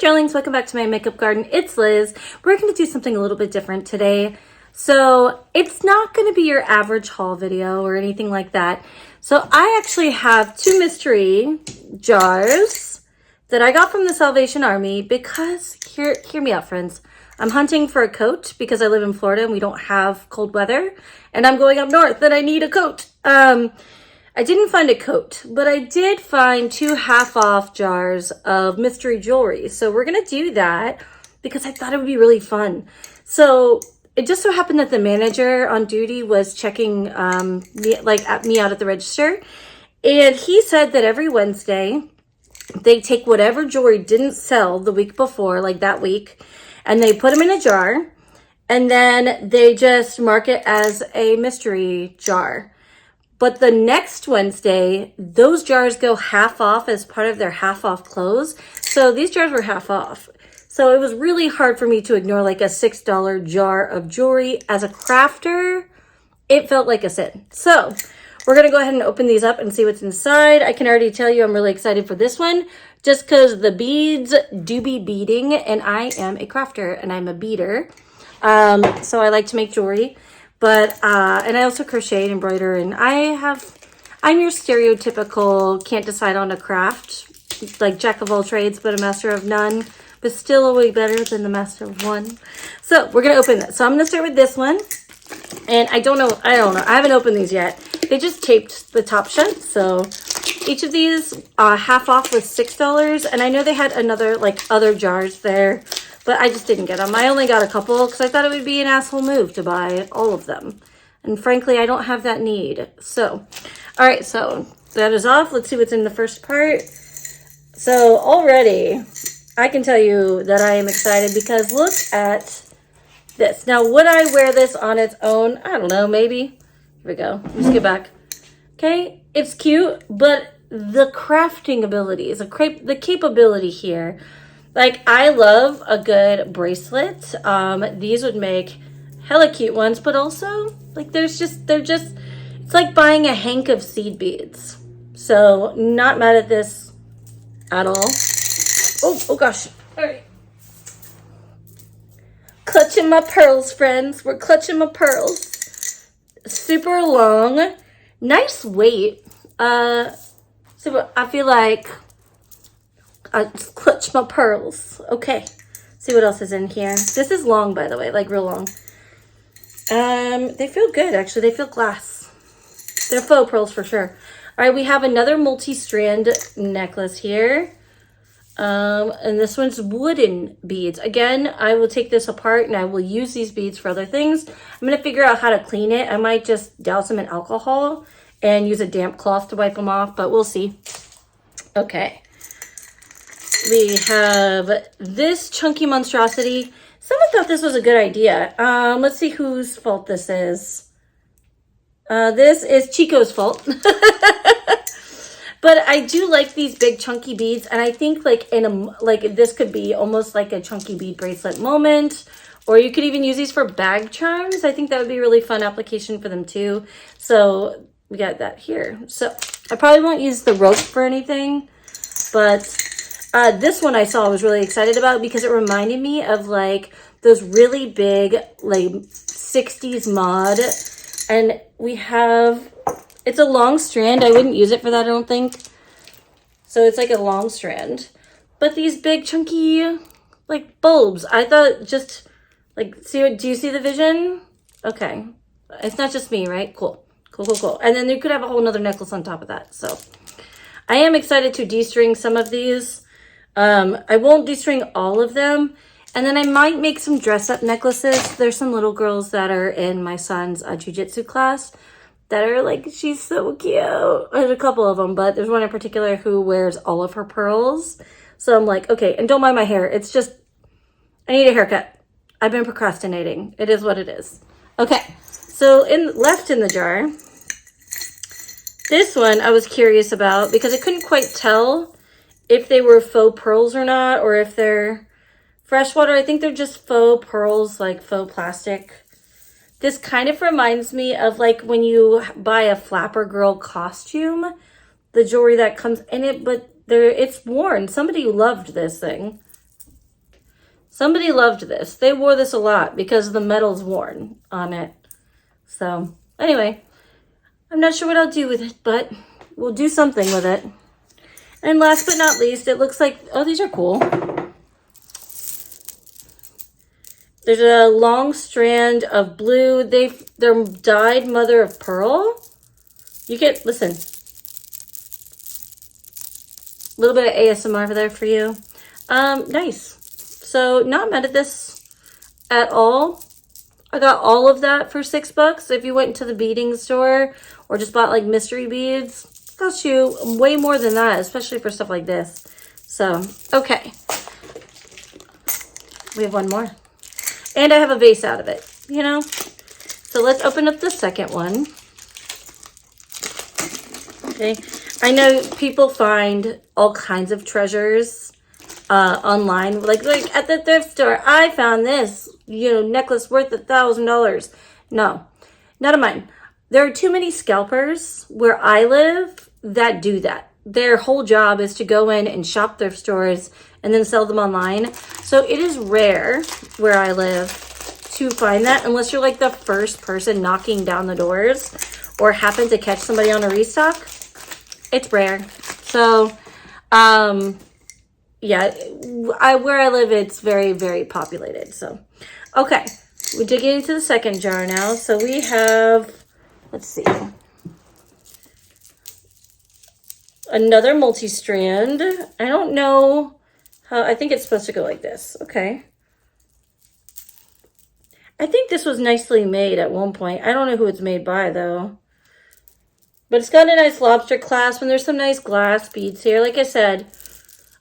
darlings, welcome back to my makeup garden. It's Liz. We're going to do something a little bit different today. So it's not going to be your average haul video or anything like that. So I actually have two mystery jars that I got from the Salvation Army because, hear me out, friends. I'm hunting for a coat because I live in Florida and we don't have cold weather. And I'm going up north and I need a coat. I didn't find a coat, but I did find two half-off jars of mystery jewelry. So we're going to do that because I thought it would be really fun. So it just so happened that the manager on duty was checking me out at the register. And he said that every Wednesday, they take whatever jewelry didn't sell the week before, like that week, and they put them in a jar. And then they just mark it as a mystery jar. But the next Wednesday, those jars go half off as part of their half off close. So these jars were half off. So it was really hard for me to ignore like a $6 jar of jewelry. As a crafter, it felt like a sin. So we're going to go ahead and open these up and see what's inside. I can already tell you I'm really excited for this one just because the beads do be beading and I am a crafter and I'm a beader. So I like to make jewelry. But, and I also crochet and embroider, and I'm your stereotypical can't decide on a craft, like jack of all trades, but a master of none, but still a way better than the master of one. So we're going to open this. So I'm going to start with this one, and I don't know, I haven't opened these yet. They just taped the top shut, so each of these, half off was $6, and I know they had another, like, other jars there. But I just didn't get them. I only got a couple because I thought it would be an asshole move to buy all of them. And frankly, I don't have that need. So, all right, so that is off. Let's see what's in the first part. So already, I can tell you that I am excited because look at this. Now, would I wear this on its own? I don't know, maybe. Here we go. Let's get back. Okay, it's cute, but the crafting abilities, the capability here. Like, I love a good bracelet. These would make hella cute ones, but also, like, they're just, it's like buying a hank of seed beads. So, not mad at this at all. Oh gosh. All right. Clutching my pearls, friends. We're clutching my pearls. Super long. Nice weight. So I feel like I just clutch my pearls. Okay. See what else is in here. This is long, by the way, like real long. They feel good, actually. They feel glass. They're faux pearls for sure. All right, we have another multi-strand necklace here. And this one's wooden beads. Again, I will take this apart and I will use these beads for other things. I'm going to figure out how to clean it. I might just douse them in alcohol and use a damp cloth to wipe them off, but we'll see. Okay. We have this chunky monstrosity. Someone thought this was a good idea. Let's see whose fault this is. This is Chico's fault. But I do like these big chunky beads, and I think like this could be almost like a chunky bead bracelet moment, or you could even use these for bag charms. I think that would be a really fun application for them too. So we got that here. So I probably won't use the rope for anything, but this one I saw I was really excited about because it reminded me of like those really big like 60s mod, and we have, it's a long strand. I wouldn't use it for that, I don't think. So it's like a long strand, but these big chunky like bulbs, I thought just like, do you see the vision? Okay, it's not just me, right? Cool. And then you could have a whole nother necklace on top of that. So I am excited to de-string some of these. I won't de-string all of them. And then I might make some dress-up necklaces. There's some little girls that are in my son's jiu-jitsu class that are like, she's so cute. There's a couple of them, but there's one in particular who wears all of her pearls. So I'm like, okay, and don't mind my hair. It's just, I need a haircut. I've been procrastinating. It is what it is. Okay, so left in the jar, this one I was curious about because I couldn't quite tell if they were faux pearls or not, or if they're freshwater. I think they're just faux pearls, like faux plastic. This kind of reminds me of like when you buy a flapper girl costume, the jewelry that comes in it, but it's worn. Somebody loved this thing. Somebody loved this. They wore this a lot because the metal's worn on it. So anyway, I'm not sure what I'll do with it, but we'll do something with it. And last but not least, it looks like, oh, these are cool. There's a long strand of blue. They're dyed mother of pearl. You get, listen, a little bit of ASMR there for you. Nice. So not mad at this at all. I got all of that for $6. If you went into the beading store or just bought like mystery beads, it costs you way more than that, especially for stuff like this. So, okay. We have one more. And I have a vase out of it, you know? So let's open up the second one. Okay. I know people find all kinds of treasures online, like at the thrift store. I found this, necklace worth $1,000. No, not of mine. There are too many scalpers where I live that do that. Their whole job is to go in and shop thrift stores and then sell them online. So it is rare where I live to find that unless you're like the first person knocking down the doors or happen to catch somebody on a restock. It's rare. So, yeah, where I live, it's very, very populated. So, okay, we're digging into the second jar now. So we have, let's see, another multi-strand. I don't know how, I think it's supposed to go like this. Okay. I think this was nicely made at one point. I don't know who it's made by though. But it's got a nice lobster clasp and there's some nice glass beads here. Like I said,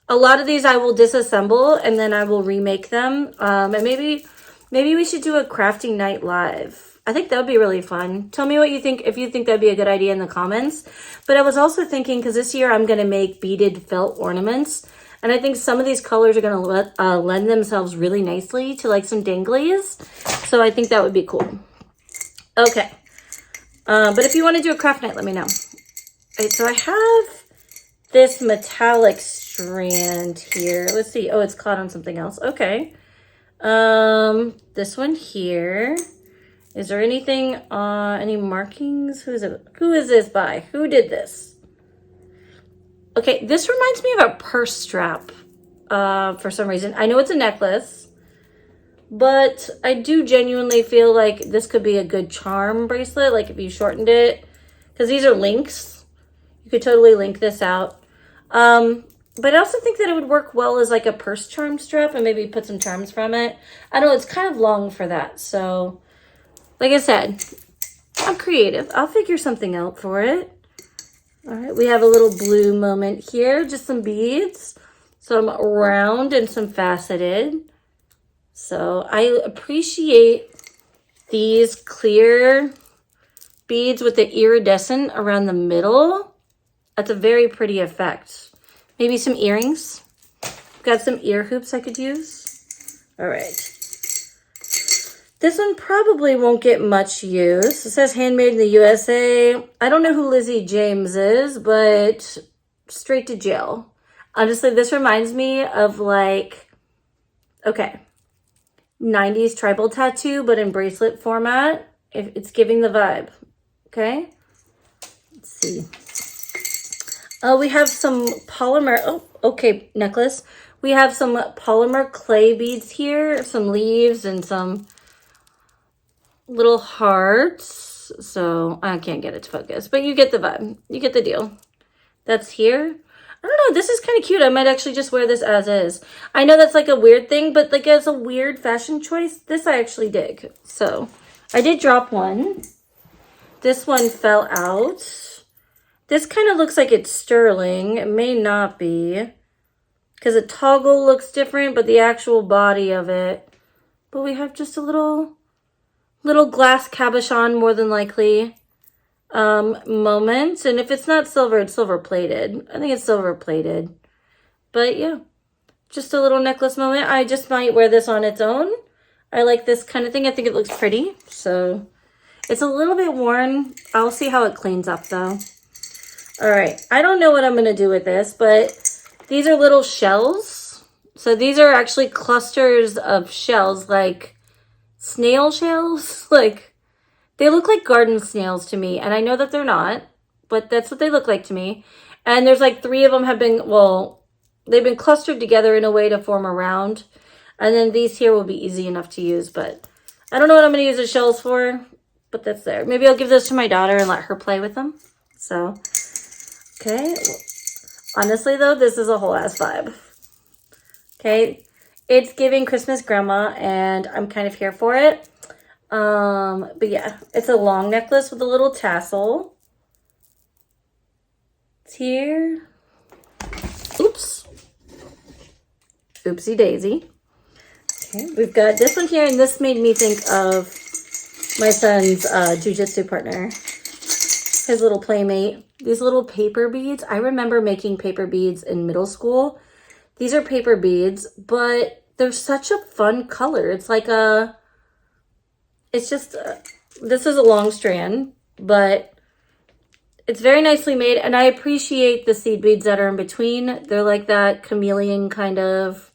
a lot of these I will disassemble and then I will remake them. And maybe we should do a crafting night live. I think that would be really fun. Tell me what you think, if you think that'd be a good idea in the comments. But I was also thinking, because this year I'm going to make beaded felt ornaments. And I think some of these colors are going to lend themselves really nicely to like some danglies. So I think that would be cool. Okay. But if you want to do a craft night, let me know. All right, so I have this metallic strand here. Let's see. Oh, it's caught on something else. Okay. This one here. Is there anything, any markings? Who is it? Who is this by? Who did this? Okay, this reminds me of a purse strap, for some reason. I know it's a necklace, but I do genuinely feel like this could be a good charm bracelet, like if you shortened it, because these are links. You could totally link this out. But I also think that it would work well as like a purse charm strap and maybe put some charms from it. I know it's kind of long for that, so like I said, I'm creative. I'll figure something out for it. All right, we have a little blue moment here, just some beads, some round and some faceted. So I appreciate these clear beads with the iridescent around the middle. That's a very pretty effect. Maybe some earrings. Got some ear hoops I could use. All right. This one probably won't get much use. It says handmade in the USA. I don't know who Lizzie James is, but straight to jail. Honestly, this reminds me of like, okay, 90s tribal tattoo, but in bracelet format. It's giving the vibe, okay? Let's see. Oh, we have some polymer, oh, okay, necklace. We have some polymer clay beads here, some leaves and some little hearts. So I can't get it to focus, but you get the vibe. You get the deal. That's here. I don't know. This is kind of cute. I might actually just wear this as is. I know that's like a weird thing, but like as a weird fashion choice, this I actually dig. So I did drop one. This one fell out. This kind of looks like it's sterling. It may not be because the toggle looks different, but the actual body of it. But we have just a little glass cabochon, more than likely, moment. And if it's not silver, it's silver plated. I think it's silver plated. But yeah, just a little necklace moment. I just might wear this on its own. I like this kind of thing. I think it looks pretty. So it's a little bit worn. I'll see how it cleans up though. All right. I don't know what I'm going to do with this, but these are little shells. So these are actually clusters of shells, like snail shells. Like, they look like garden snails to me. And I know that they're not, but that's what they look like to me. And there's like 3 of them have been, well, they've been clustered together in a way to form a round. And then these here will be easy enough to use, but I don't know what I'm going to use the shells for, but that's there. Maybe I'll give those to my daughter and let her play with them. So, okay. Honestly, though, this is a whole ass vibe. Okay. It's giving Christmas grandma, and I'm kind of here for it. But yeah, it's a long necklace with a little tassel. It's here. Oops. Oopsie daisy. Okay, we've got this one here, and this made me think of my son's jujitsu partner, his little playmate. These little paper beads. I remember making paper beads in middle school. These are paper beads, but they're such a fun color. It's like a, it's just, this is a long strand, but it's very nicely made. And I appreciate the seed beads that are in between. They're like that chameleon kind of,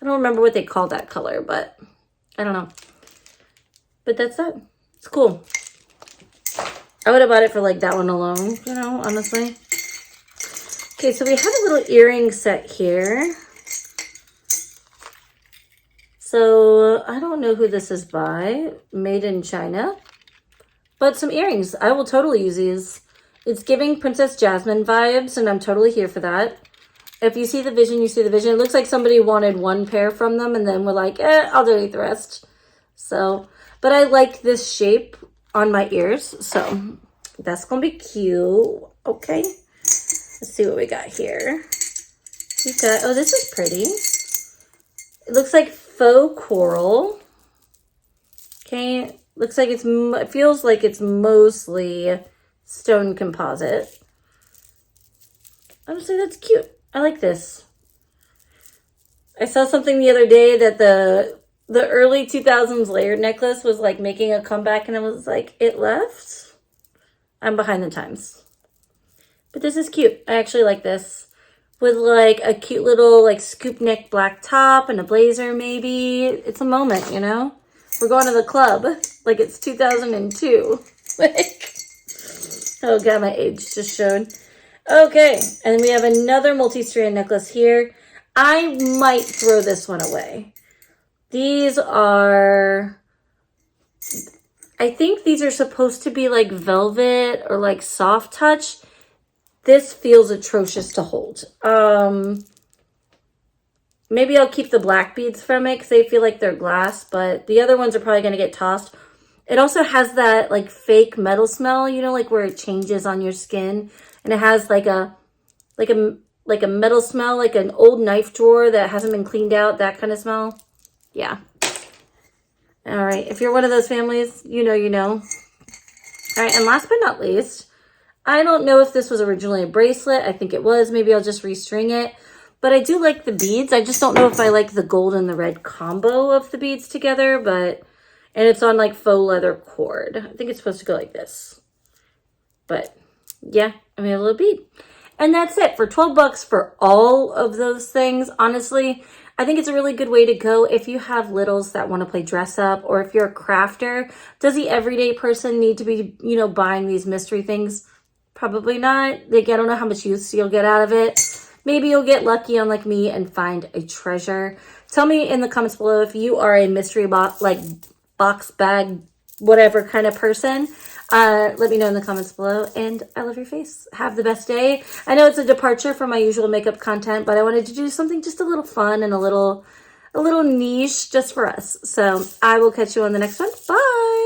I don't remember what they call that color, but I don't know. But that's that. It's cool. I would have bought it for like that one alone, you know, honestly. Okay, so we have a little earring set here. So I don't know who this is by. Made in China. But some earrings. I will totally use these. It's giving Princess Jasmine vibes, and I'm totally here for that. If you see the vision, you see the vision. It looks like somebody wanted 1 pair from them and then we're like, I'll donate the rest. So, but I like this shape on my ears. So that's going to be cute. Okay. Let's see what we got here. We got, oh, this is pretty. It looks like faux coral. Okay. Looks like it feels like it's mostly stone composite. Honestly, that's cute. I like this. I saw something the other day that the early 2000s layered necklace was like making a comeback, and I was like, it left? I'm behind the times. But this is cute. I actually like this. With like a cute little like scoop neck black top and a blazer maybe. It's a moment, you know? We're going to the club like it's 2002. Like, oh god, my age just showed. Okay, and we have another multi-strand necklace here. I might throw this one away. These are, I think these are supposed to be like velvet or like soft touch. This feels atrocious to hold. Maybe I'll keep the black beads from it because they feel like they're glass, but the other ones are probably going to get tossed. It also has that like fake metal smell, you know, like where it changes on your skin. And it has like a metal smell, like an old knife drawer that hasn't been cleaned out, that kind of smell. Yeah. All right. If you're one of those families, you know, you know. All right. And last but not least, I don't know if this was originally a bracelet. I think it was. Maybe I'll just restring it. But I do like the beads. I just don't know if I like the gold and the red combo of the beads together. And it's on like faux leather cord. I think it's supposed to go like this. But yeah, I mean, a little bead. And that's it for 12 bucks for all of those things. Honestly, I think it's a really good way to go if you have littles that want to play dress up, or if you're a crafter. Does the everyday person need to be, you know, buying these mystery things? Probably not. Like, I don't know how much use you'll get out of it. Maybe you'll get lucky, unlike me, and find a treasure. Tell me in the comments below if you are a mystery box, like box bag, whatever kind of person. Let me know in the comments below, and I love your face. Have the best day. I know it's a departure from my usual makeup content, but I wanted to do something just a little fun and a little niche just for us. So I will catch you on the next one. Bye.